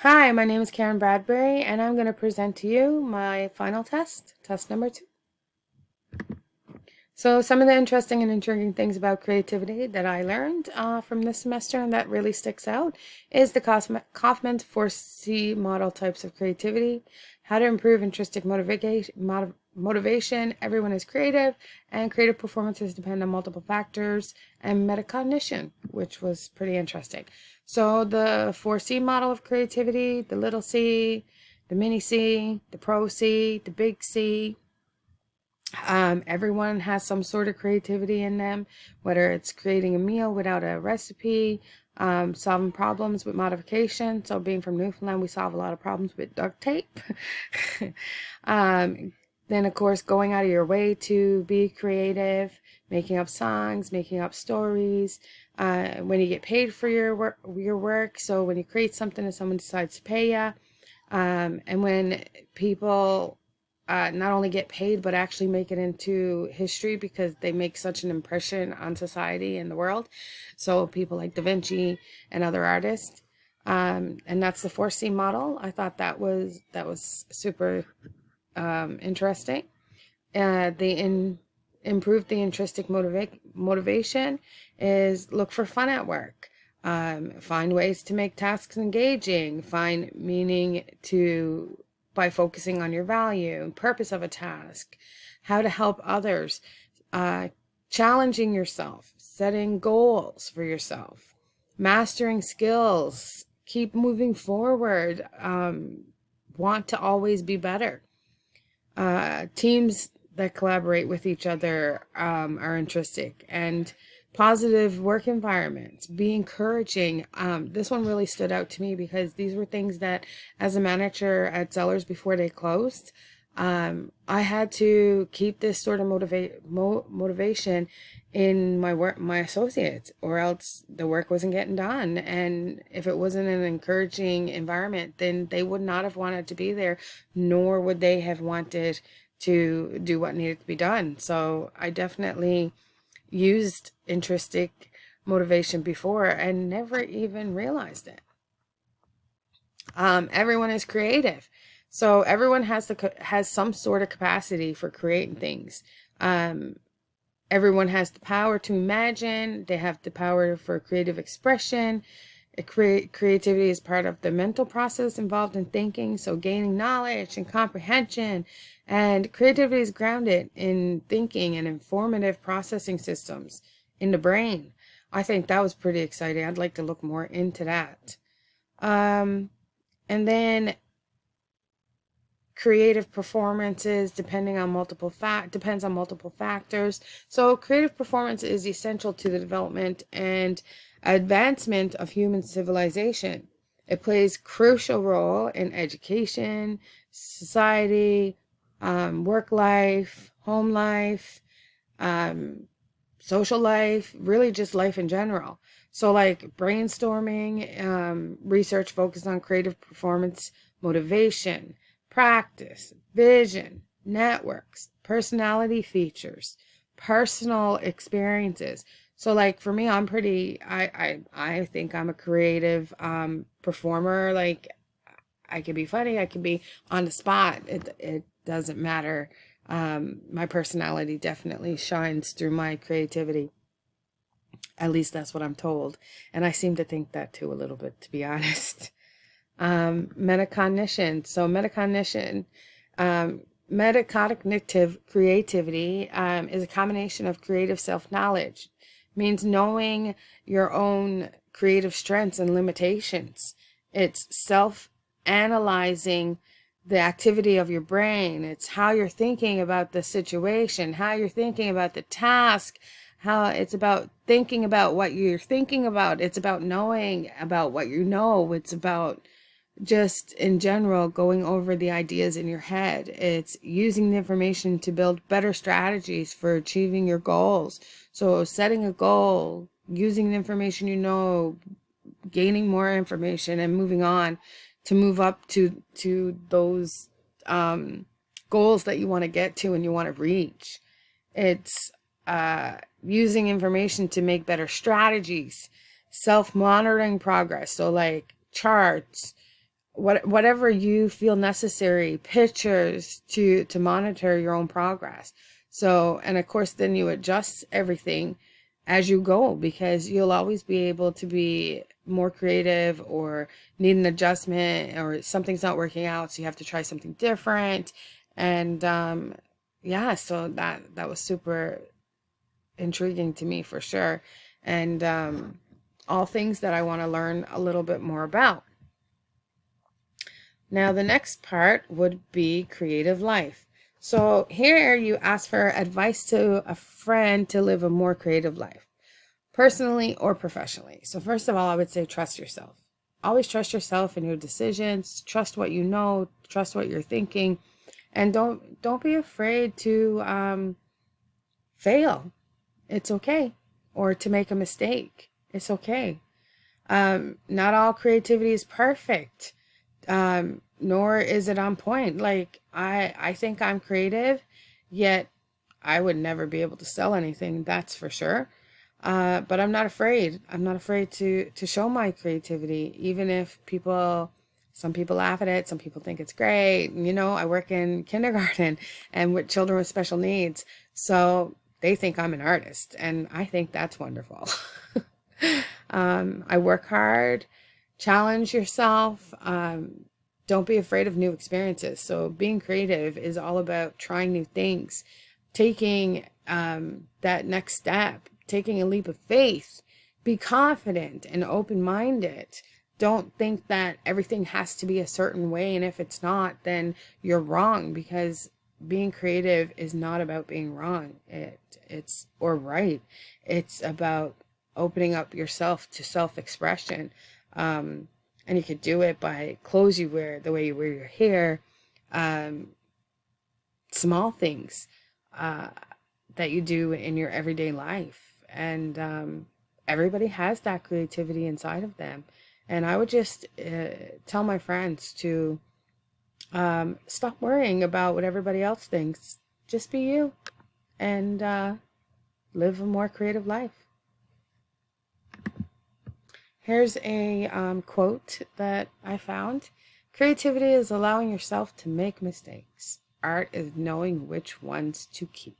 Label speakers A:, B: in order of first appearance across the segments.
A: Hi, my name is Karen Bradbury, and I'm going to present to you my final test number 2. So, some of the interesting and intriguing things about creativity that I learned from this semester and that really sticks out is the Kaufman 4C model types of creativity, how to improve intrinsic motivation, everyone is creative, and creative performances depend on multiple factors, and metacognition, which was pretty interesting. So, the 4C model of creativity, the little c, the mini c, the pro C, the big C. Everyone has some sort of creativity in them, whether it's creating a meal without a recipe, solving problems with modification. So, being from Newfoundland, we solve a lot of problems with duct tape. um, then, of course, going out of your way to be creative, making up songs, making up stories. When you get paid for your work. So, when you create something and someone decides to pay you, and when people not only get paid but actually make it into history because they make such an impression on society and the world. So people like Da Vinci and other artists, and that's the 4C model. I thought that was super interesting. They improve the intrinsic motivation is look for fun at work. Find ways to make tasks engaging. Find meaning to by focusing on your value, purpose of a task, how to help others, uh, challenging yourself, setting goals for yourself, mastering skills, keep moving forward, want to always be better. Teams that collaborate with each other are intrinsic, and positive work environments, be encouraging. This one really stood out to me because these were things that, as a manager at Zellers before they closed, I had to keep this sort of motivation in my work, my associates, or else the work wasn't getting done. And if it wasn't an encouraging environment, then they would not have wanted to be there, nor would they have wanted to do what needed to be done. So I definitely used intrinsic motivation before and never even realized it. Everyone is creative, so everyone has some sort of capacity for creating things. Um, Everyone has the power to imagine. They have the power for creative expression. Creativity is part of the mental process involved in thinking, so gaining knowledge and comprehension. And creativity is grounded in thinking and informative processing systems in the brain. I think that was pretty exciting. I'd like to look more into that. Um, and then creative performances depends on multiple factors. So creative performance is essential to the development and advancement of human civilization. It plays crucial role in education, society, work life, home life, um, social life, really just life in general. So, like brainstorming, research focused on creative performance, motivation, practice, vision, networks, personality features, personal experiences. So, like for me, I think I'm a creative performer. Like I can be funny, I can be on the spot. It doesn't matter. My personality definitely shines through my creativity. At least that's what I'm told. And I seem to think that too a little bit, to be honest. Metacognition. So um, metacognitive creativity is a combination of creative self-knowledge. Means knowing your own creative strengths and limitations. It's self-analyzing the activity of your brain. It's how you're thinking about the situation, how you're thinking about the task, how it's about thinking about what you're thinking about. It's about knowing about what you know. It's about just in general going over the ideas in your head. It's using the information to build better strategies for achieving your goals. So setting a goal, using the information you know, gaining more information and moving on to move up to those goals that you want to get to and you want to reach. It's using information to make better strategies, self-monitoring progress. So like charts, whatever you feel necessary, pictures to monitor your own progress. So, and of course, then you adjust everything as you go, because you'll always be able to be more creative or need an adjustment, or something's not working out, so you have to try something different. And yeah, so that was super intriguing to me for sure. And all things that I want to learn a little bit more about. Now, the next part would be creative life. So here you ask for advice to a friend to live a more creative life, personally or professionally. So first of all, I would say trust yourself. Always trust yourself in your decisions. Trust what you know. Trust what you're thinking, and don't be afraid to fail. It's okay, or to make a mistake. It's okay. Not all creativity is perfect, nor is it on point. Like I think I'm creative, yet I would never be able to sell anything. That's for sure. But I'm not afraid. I'm not afraid to show my creativity, even if some people laugh at it. Some people think it's great. You know, I work in kindergarten and with children with special needs, so they think I'm an artist, and I think that's wonderful. I work hard, challenge yourself. Don't be afraid of new experiences. So being creative is all about trying new things, taking that next step, taking a leap of faith. Be confident and open-minded. Don't think that everything has to be a certain way, and if it's not, then you're wrong, because being creative is not about being wrong. It's or right. It's about opening up yourself to self-expression. And you could do it by clothes you wear, the way you wear your hair, um, small things that you do in your everyday life. And everybody has that creativity inside of them. And I would just tell my friends to stop worrying about what everybody else thinks. Just be you, and live a more creative life. Here's a quote that I found. Creativity is allowing yourself to make mistakes. Art is knowing which ones to keep.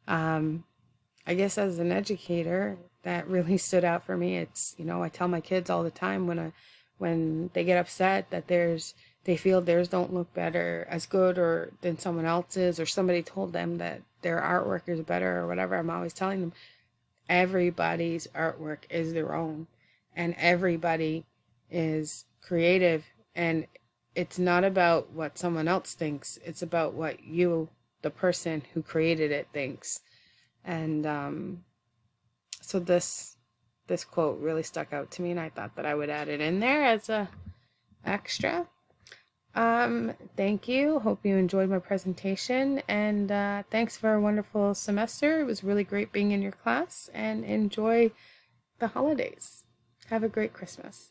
A: I guess as an educator, that really stood out for me. It's, you know, I tell my kids all the time when they get upset that they feel theirs don't look better, as good or than someone else's, or somebody told them that their artwork is better or whatever. I'm always telling them everybody's artwork is their own, and everybody is creative, and it's not about what someone else thinks. It's about what you, the person who created it, thinks. And so this quote really stuck out to me, and I thought that I would add it in there as a extra. Thank you. Hope you enjoyed my presentation, and thanks for a wonderful semester. It was really great being in your class, and enjoy the holidays. Have a great Christmas.